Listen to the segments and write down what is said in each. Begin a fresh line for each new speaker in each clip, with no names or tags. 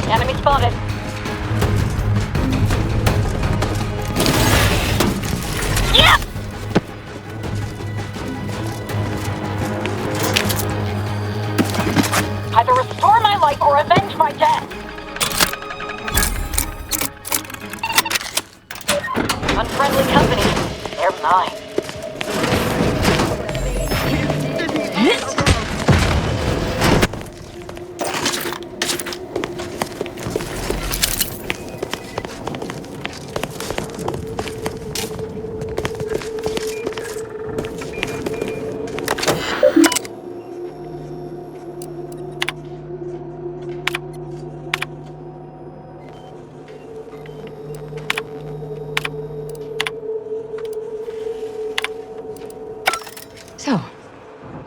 Enemy spotted. Yeah! Either restore my life or avenge my death. Unfriendly company. They're mine.
So,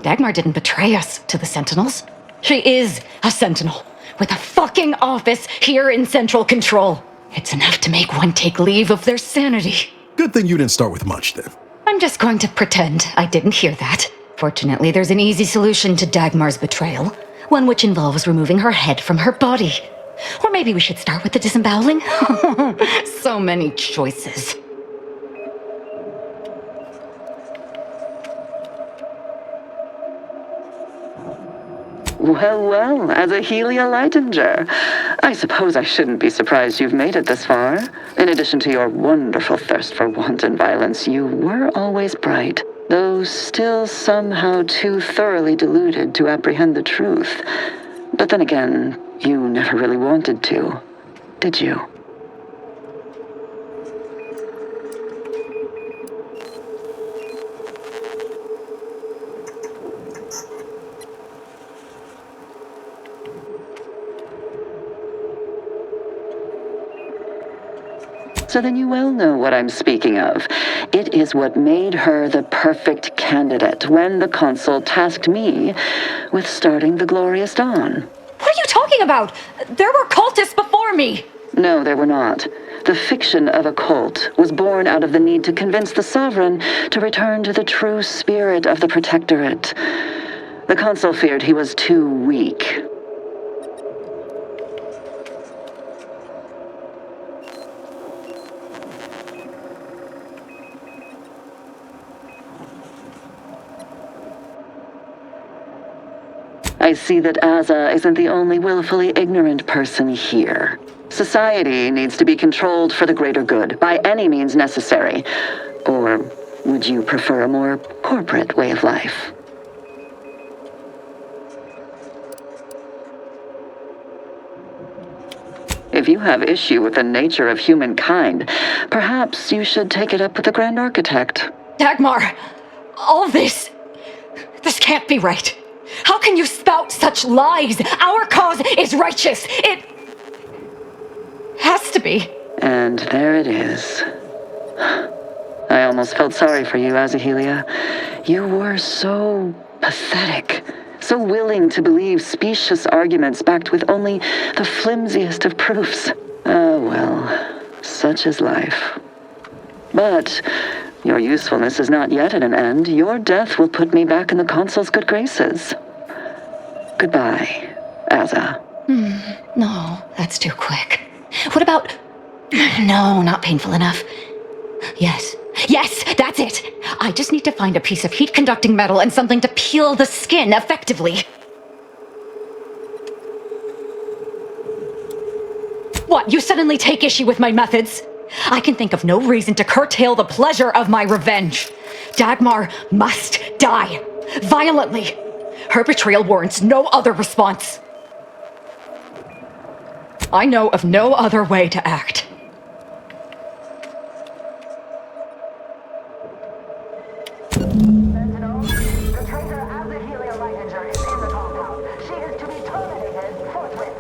Dagmar didn't betray us to the Sentinels. She is a Sentinel, with a fucking office here in Central Control. It's enough to make one take leave of their sanity.
Good thing you didn't start with much, then.
I'm just going to pretend I didn't hear that. Fortunately, there's an easy solution to Dagmar's betrayal, one which involves removing her head from her body. Or maybe we should start with the disemboweling? So many choices.
Well, well, as a Helia Leitinger, I suppose I shouldn't be surprised you've made it this far. In addition to your wonderful thirst for wanton violence, you were always bright, though still somehow too thoroughly deluded to apprehend the truth. But then again, you never really wanted to, did you? So then you well know what I'm speaking of. It is what made her the perfect candidate when the consul tasked me with starting the glorious dawn.
What are you talking about? There were cultists before me!
No, there were not. The fiction of a cult was born out of the need to convince the sovereign to return to the true spirit of the protectorate. The consul feared he was too weak. I see that Aza isn't the only willfully ignorant person here. Society needs to be controlled for the greater good, by any means necessary. Or would you prefer a more corporate way of life? If you have issue with the nature of humankind, perhaps you should take it up with the Grand Architect.
Dagmar, all this can't be right. How can you spout such lies? Our cause is righteous. It has to be.
And there it is. I almost felt sorry for you, Azahelia. You were so pathetic, so willing to believe specious arguments backed with only the flimsiest of proofs. Oh, well, such is life. But your usefulness is not yet at an end. Your death will put me back in the consul's good graces. Goodbye, Aza.
No, that's too quick. What about No, not painful enough. Yes, that's it. I just need to find a piece of heat-conducting metal and something to peel the skin effectively. What, you suddenly take issue with my methods? I can think of no reason to curtail the pleasure of my revenge. Dagmar must die. Violently. Her betrayal warrants no other response. I know of no other way to act.
Sentinel, the traitor Azahelia Lightinger is in the compound. She is to be terminated forthwith.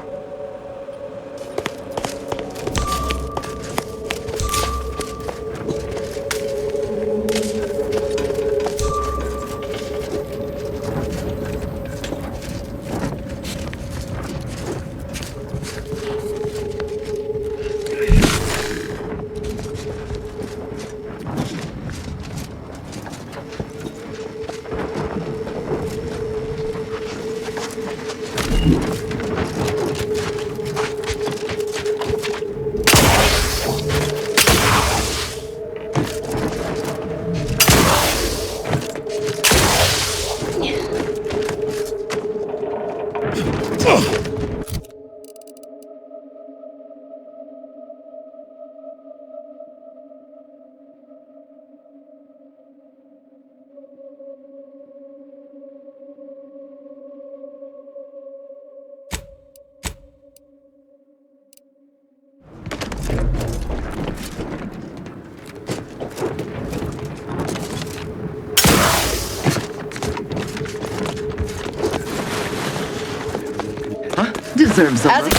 Deserves a look.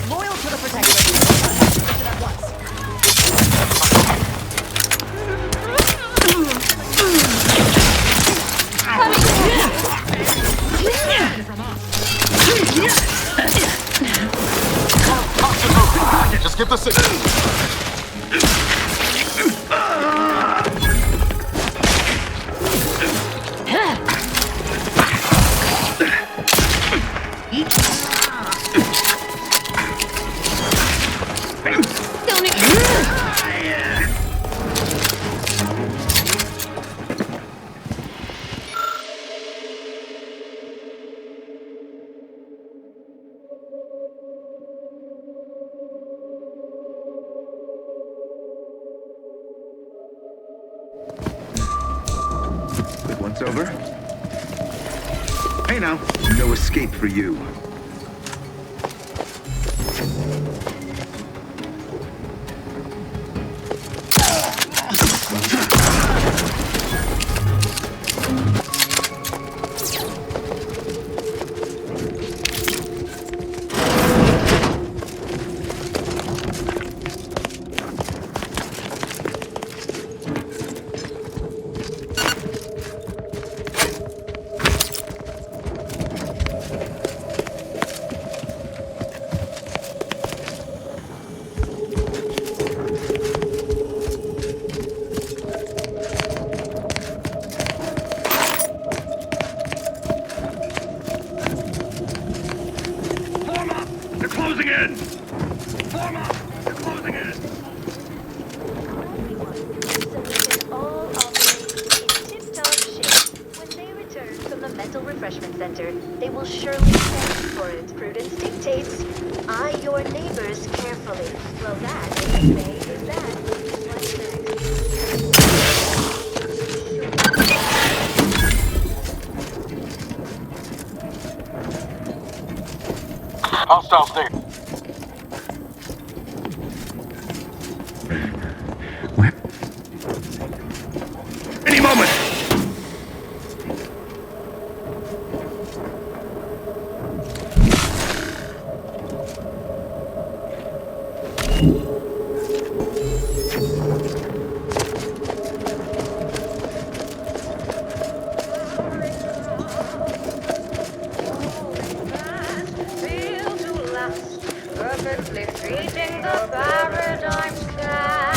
Loyal to the
Just get the signal.
Once over. Hey now, no escape for you.
Refreshment Center. They will surely thank you for it. Prudence dictates, eye your neighbors carefully. Well, that, as they say, is that.
Hostiles there.
Where? Any moment!
Perfectly feeding the paradigm's cat.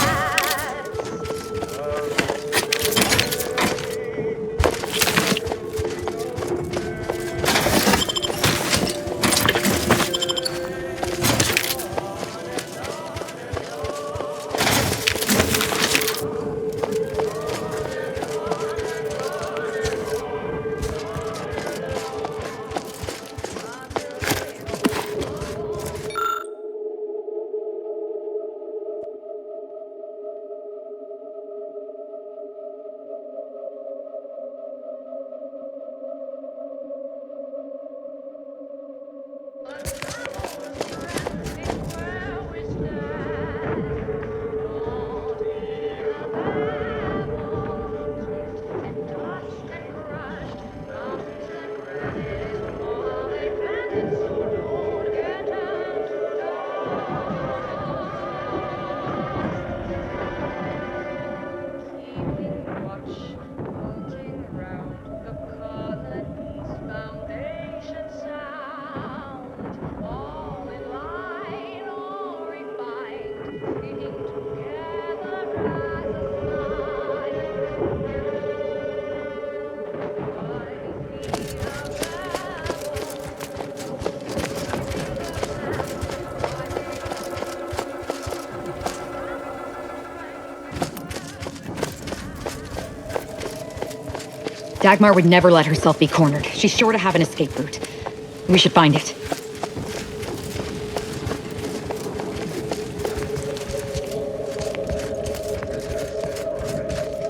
Dagmar would never let herself be cornered. She's sure to have an escape route. We should find it.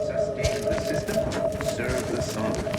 Sustain the system. Serve the sovereign.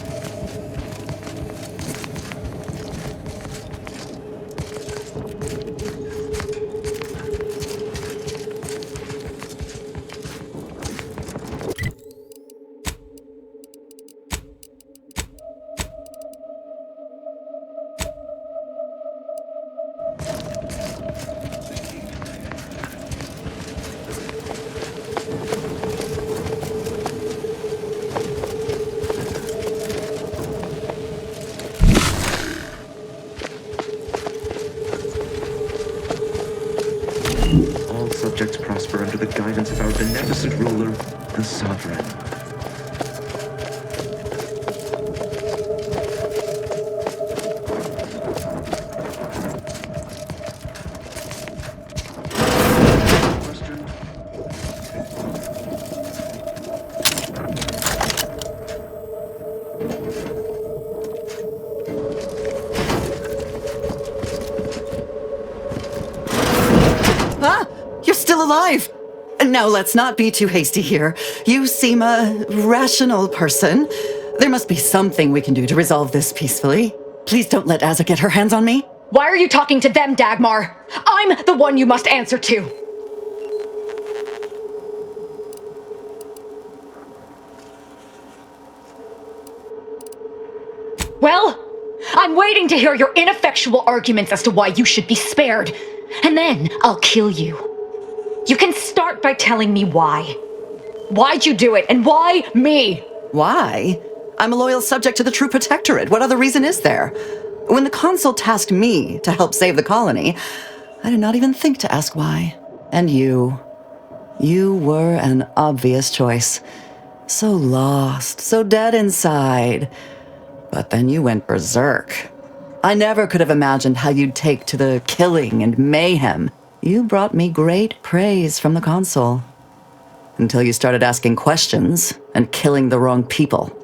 All subjects prosper under the guidance of our beneficent ruler, the sovereign.
Ah, you're still alive. Now, let's not be too hasty here. You seem a rational person. There must be something we can do to resolve this peacefully. Please don't let Azza get her hands on me.
Why are you talking to them, Dagmar? I'm the one you must answer to. Well, I'm waiting to hear your ineffectual arguments as to why you should be spared. And then I'll kill you. You can start by telling me why. Why'd you do it, and why me?
Why? I'm a loyal subject to the True Protectorate. What other reason is there? When the consul tasked me to help save the colony, I did not even think to ask why. And you were an obvious choice. So lost, so dead inside. But then you went berserk. I never could have imagined how you'd take to the killing and mayhem. You brought me great praise from the consul. Until you started asking questions and killing the wrong people.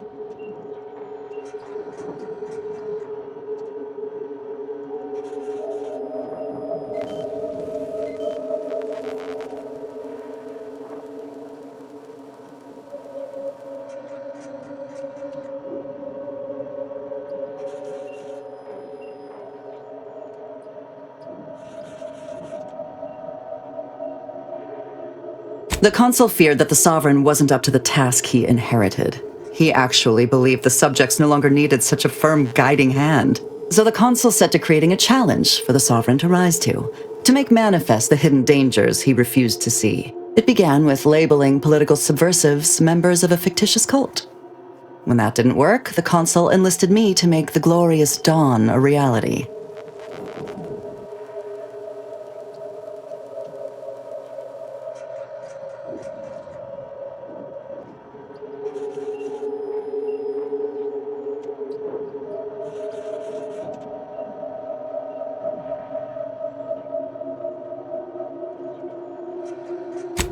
The consul feared that the sovereign wasn't up to the task he inherited. He actually believed the subjects no longer needed such a firm guiding hand. So the consul set to creating a challenge for the sovereign to rise to make manifest the hidden dangers he refused to see. It began with labeling political subversives members of a fictitious cult. When that didn't work, the consul enlisted me to make the glorious dawn a reality.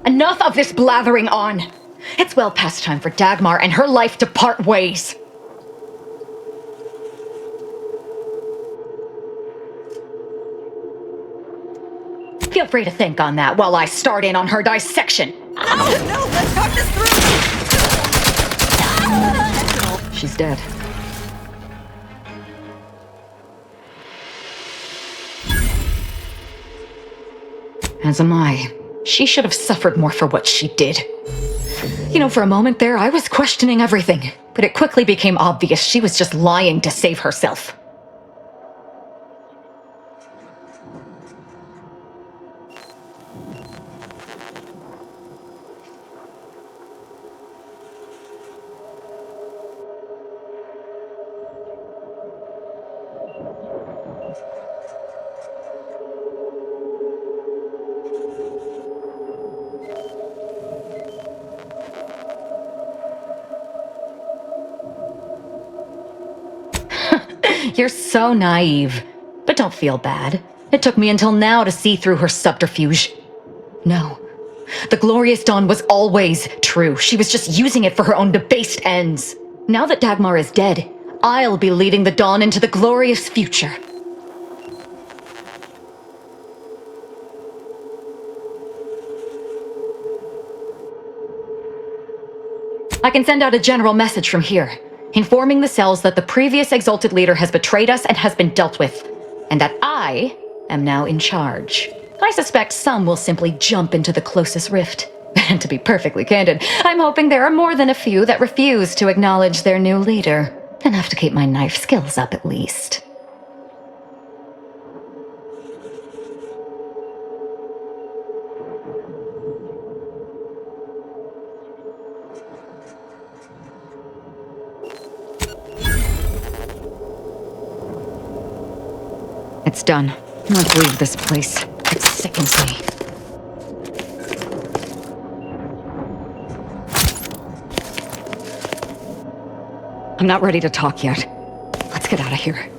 Enough of this blathering on. It's well past time for Dagmar and her life to part ways. Feel free to think on that while I start in on her dissection.
Oh, no, let's talk this through!
She's dead. As am I. She should have suffered more for what she did. You know, for a moment there, I was questioning everything, but it quickly became obvious she was just lying to save herself. You're so naive. But don't feel bad. It took me until now to see through her subterfuge. No. The glorious dawn was always true. She was just using it for her own debased ends. Now that Dagmar is dead, I'll be leading the Dawn into the glorious future. I can send out a general message from here, informing the cells that the previous exalted leader has betrayed us and has been dealt with, and that I am now in charge. I suspect some will simply jump into the closest rift. And to be perfectly candid, I'm hoping there are more than a few that refuse to acknowledge their new leader. Enough to keep my knife skills up at least. It's done. Let's leave this place. It sickens me. I'm not ready to talk yet. Let's get out of here.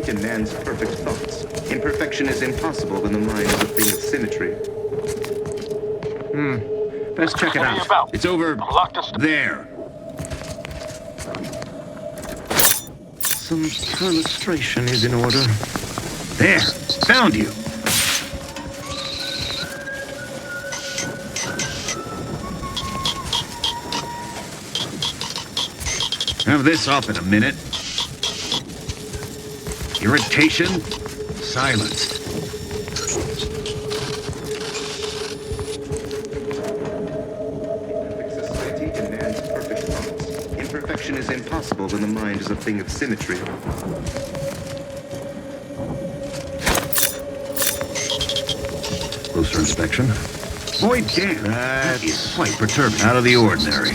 Demands perfect thoughts. Imperfection is impossible when the mind is a thing of symmetry.
Let's check it
What are you
out.
about?
It's over
Locked us
there. Some illustration is in order. There, found you. Have this up in a minute. Irritation silenced.
Perfect society demands perfect thoughts. Imperfection is impossible when the mind is a thing of symmetry.
Closer inspection. Boy, damn, that is quite perturbing. Out of the ordinary.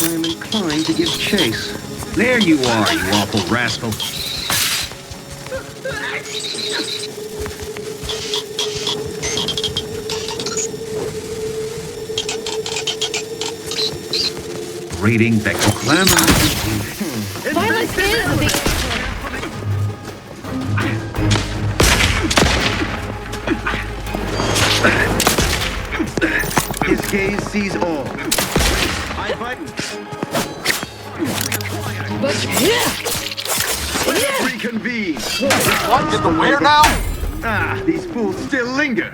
I'm inclined to give chase. There you are, you awful rascal. Rating that glamour.
Violence is the...
His gaze sees all. Let's reconvene.
What? In the where now?
Ah, these fools still linger.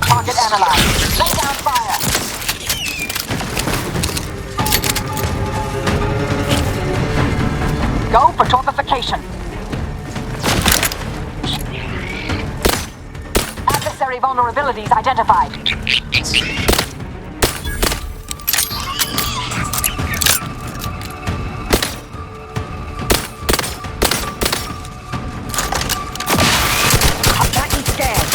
Target analyzed. Lay down fire. Go for torpification. Adversary vulnerabilities identified. Attacking scan.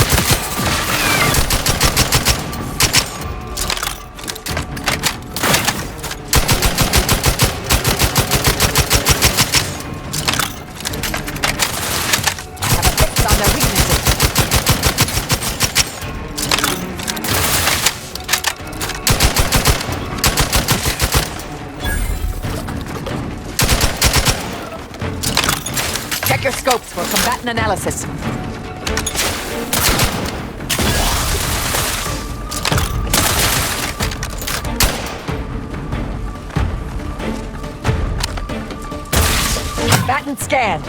Check your scopes for combatant analysis. Combatant scan.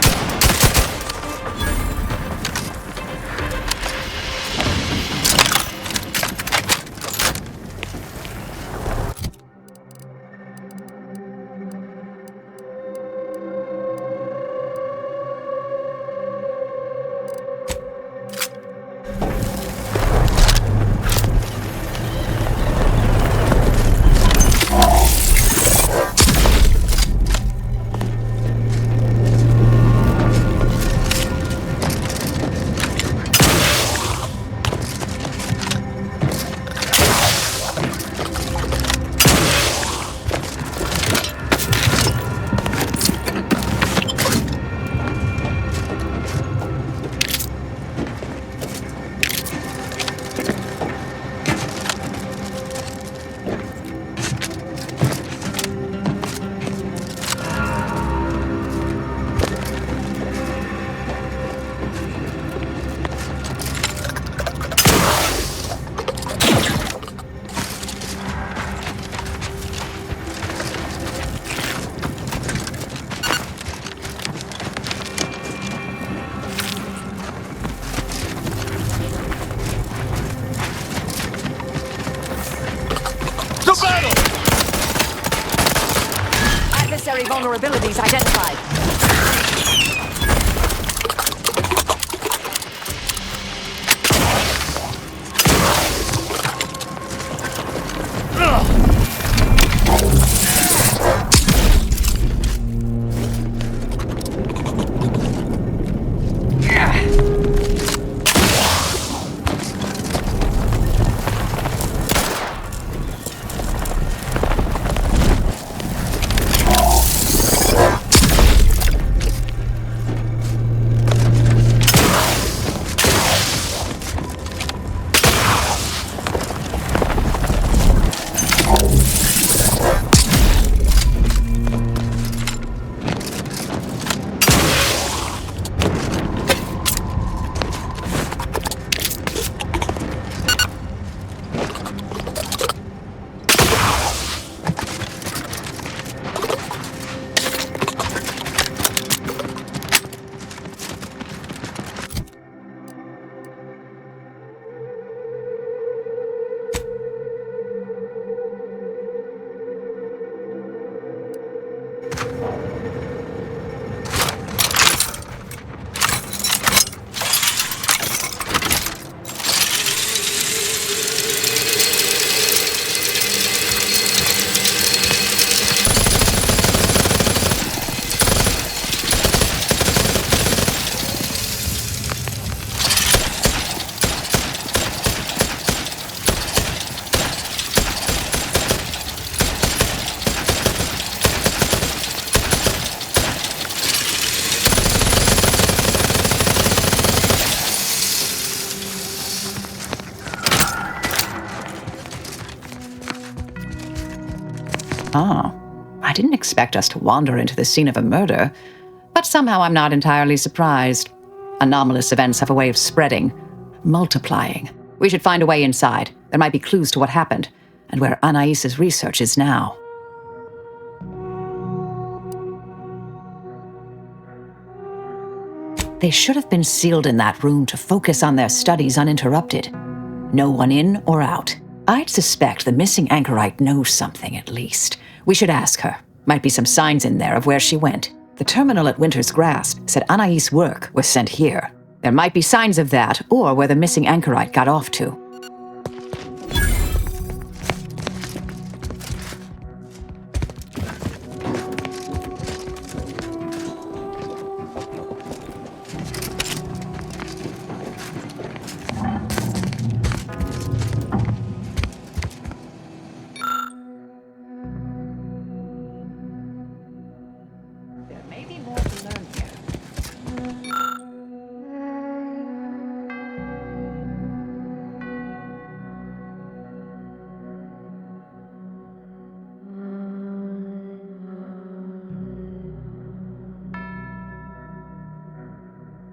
Adversary vulnerabilities identified.
Oh, I didn't expect us to wander into the scene of a murder, but somehow I'm not entirely surprised. Anomalous events have a way of spreading, multiplying. We should find a way inside. There might be clues to what happened, and where Anais's research is now. They should have been sealed in that room to focus on their studies uninterrupted. No one in or out. I'd suspect the missing anchorite knows something, at least. We should ask her. Might be some signs in there of where she went. The terminal at Winter's Grasp said Anais's work was sent here. There might be signs of that, or where the missing anchorite got off to.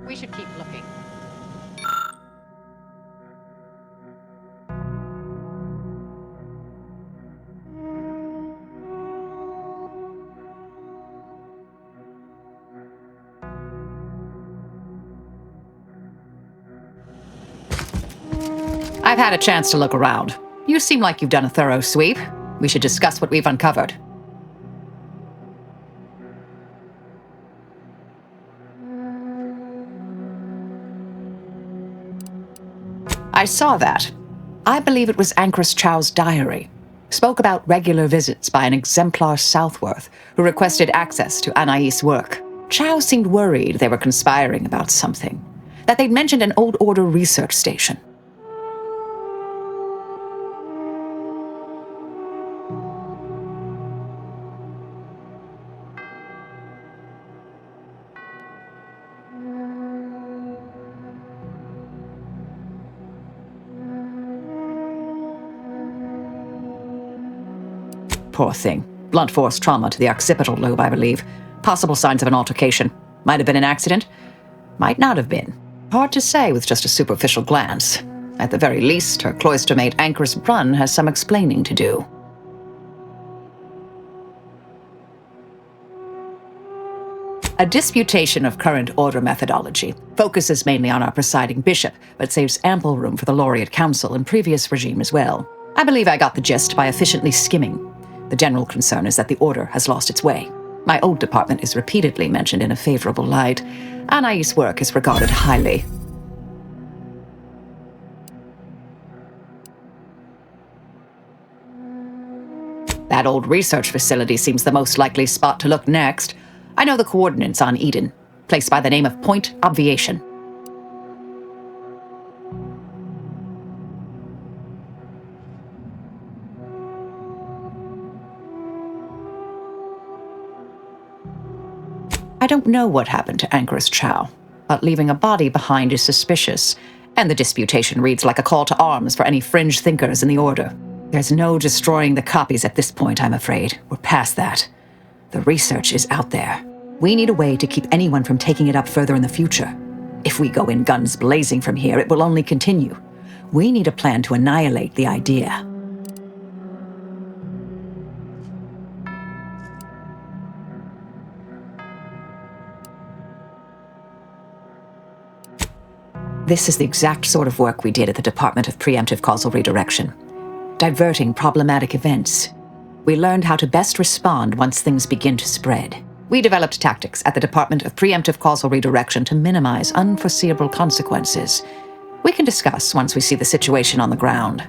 We should keep looking. I've had a chance to look around. You seem like you've done a thorough sweep. We should discuss what we've uncovered. I saw that. I believe it was Anchoress Chow's diary. Spoke about regular visits by an exemplar Southworth who requested access to Anais's work. Chow seemed worried they were conspiring about something, that they'd mentioned an old order research station. Poor thing. Blunt force trauma to the occipital lobe, I believe. Possible signs of an altercation. Might have been an accident. Might not have been. Hard to say with just a superficial glance. At the very least, her cloister-mate Anchoress Brunn has some explaining to do. A disputation of current order methodology focuses mainly on our presiding bishop, but saves ample room for the laureate council and previous regime as well. I believe I got the gist by efficiently skimming. The general concern is that the order has lost its way. My old department is repeatedly mentioned in a favorable light. Anais's work is regarded highly. That old research facility seems the most likely spot to look next. I know the coordinates on Eden, placed by the name of Point Obviation. I don't know what happened to Anchoress Chow, but leaving a body behind is suspicious, and the disputation reads like a call to arms for any fringe thinkers in the Order. There's no destroying the copies at this point, I'm afraid. We're past that. The research is out there. We need a way to keep anyone from taking it up further in the future. If we go in guns blazing from here, it will only continue. We need a plan to annihilate the idea. This is the exact sort of work we did at the Department of Preemptive Causal Redirection. Diverting problematic events. We learned how to best respond once things begin to spread. We developed tactics at the Department of Preemptive Causal Redirection to minimize unforeseeable consequences. We can discuss once we see the situation on the ground.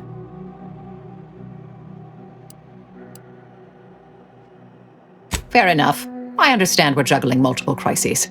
Fair enough. I understand we're juggling multiple crises.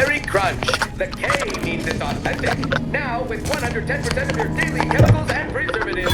very crunch. The K means it's authentic. Now with 110% of your daily chemicals and preservatives.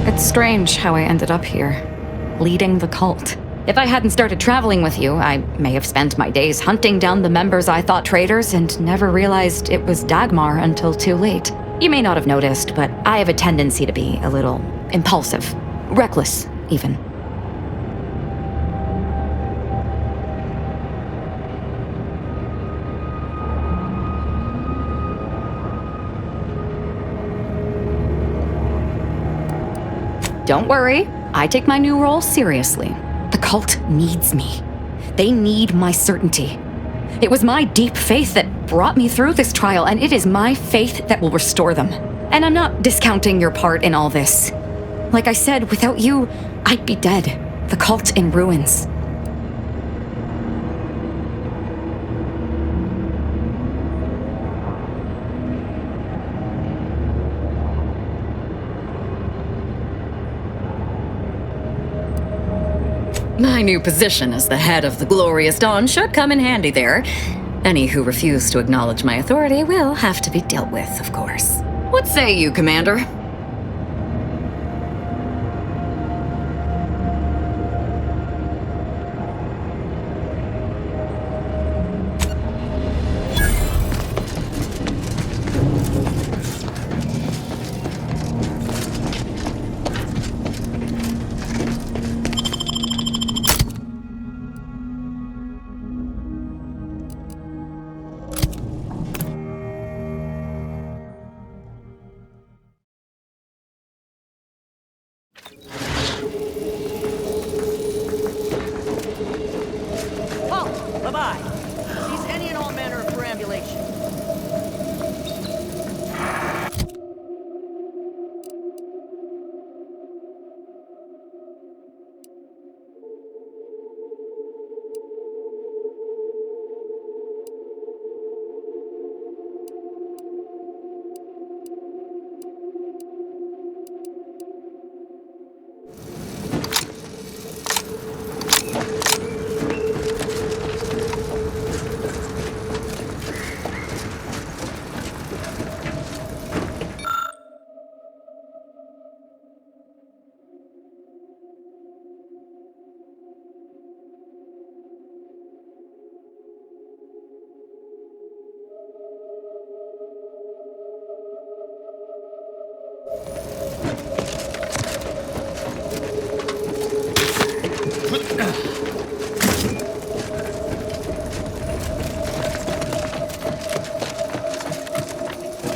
It's strange how I ended up here, leading the cult. If I hadn't started traveling with you, I may have spent my days hunting down the members I thought traitors and never realized it was Dagmar until too late. You may not have noticed, but I have a tendency to be a little impulsive, reckless, even. Don't worry, I take my new role seriously. The cult needs me. They need my certainty. It was my deep faith that brought me through this trial, and it is my faith that will restore them. And I'm not discounting your part in all this. Like I said, without you, I'd be dead. The cult in ruins. My new position as the head of the Glorious Dawn should come in handy there. Any who refuse to acknowledge my authority will have to be dealt with, of course. What say you, Commander?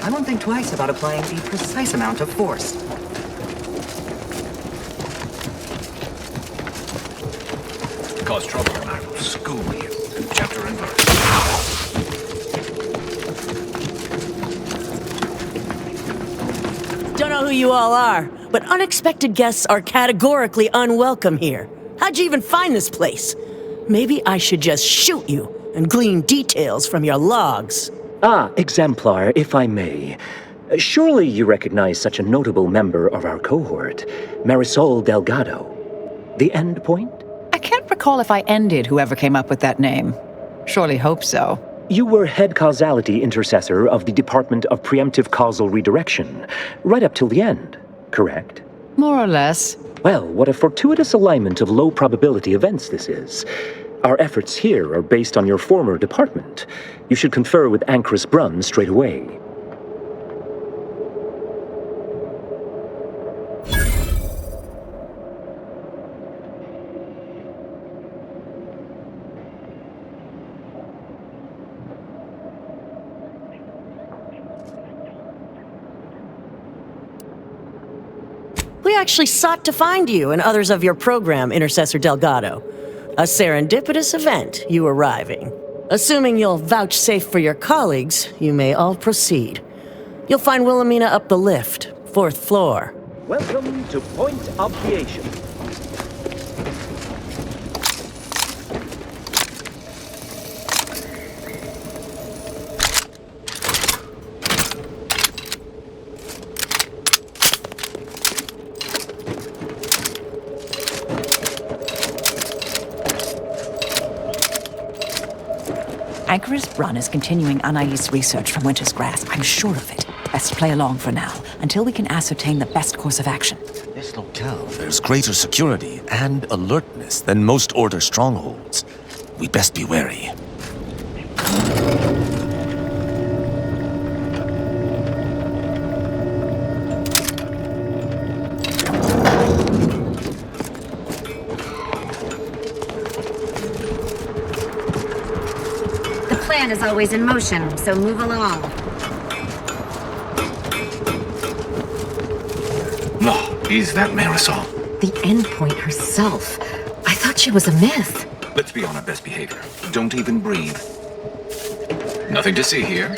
I won't think twice about applying the precise amount of force.
Cause trouble, and I will school you. Chapter and verse.
Don't know who you all are, but unexpected guests are categorically unwelcome here. How'd you even find this place? Maybe I should just shoot you and glean details from your logs.
Ah, Exemplar, if I may. Surely you recognize such a notable member of our cohort, Marisol Delgado. The end point?
I can't recall if I ended whoever came up with that name. Surely hope so.
You were head causality intercessor of the Department of Preemptive Causal Redirection, right up till the end, correct?
More or less.
Well, what a fortuitous alignment of low probability events this is. Our efforts here are based on your former department. You should confer with Anchoress Brunn straight away.
We actually sought to find you and others of your program, Intercessor Delgado. A serendipitous event, you arriving. Assuming you'll vouchsafe for your colleagues, you may all proceed. You'll find Wilhelmina up the lift, 4th floor.
Welcome to Point Obviation.
Anchoress Brunn is continuing Anais' research from Winter's Grasp. I'm sure of it. Best play along for now, until we can ascertain the best course of action.
This locale bears greater security and alertness than most Order strongholds. We best be wary.
The plan is always in motion, so move along.
No, is that Marisol?
The endpoint herself. I thought she was a myth.
Let's be on our best behavior. Don't even breathe. Nothing to see here.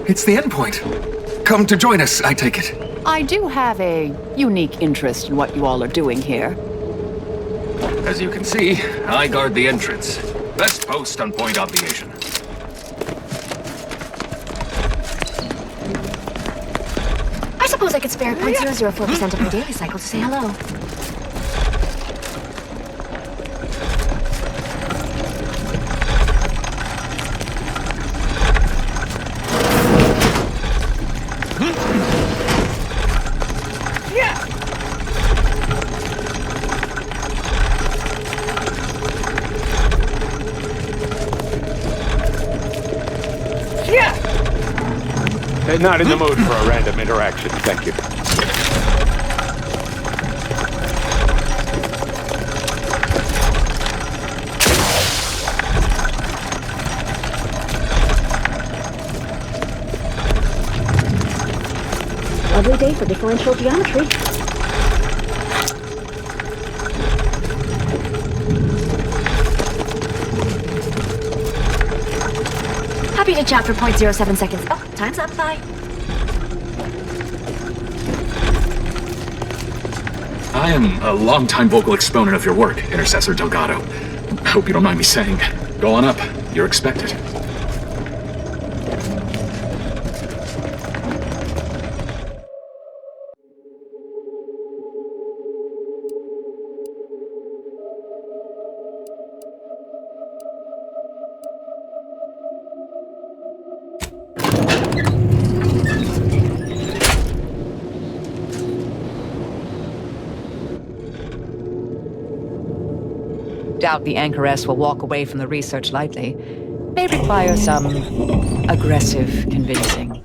It's the endpoint. Come to join us, I take it.
I do have a unique interest in what you all are doing here.
As you can see, I guard the entrance. Best post on Point Obviation.
I suppose I could spare 0.004% of my daily cycle to say hello.
Not in the mood for a random interaction, thank you.
Lovely day for differential geometry. Happy to chat for 0.07 seconds. Oh, time's up. Bye.
I am a longtime vocal exponent of your work, Intercessor Delgado. I hope you don't mind me saying. Go on up. You're expected.
Doubt the Anchoress will walk away from the research lightly. May require some aggressive convincing.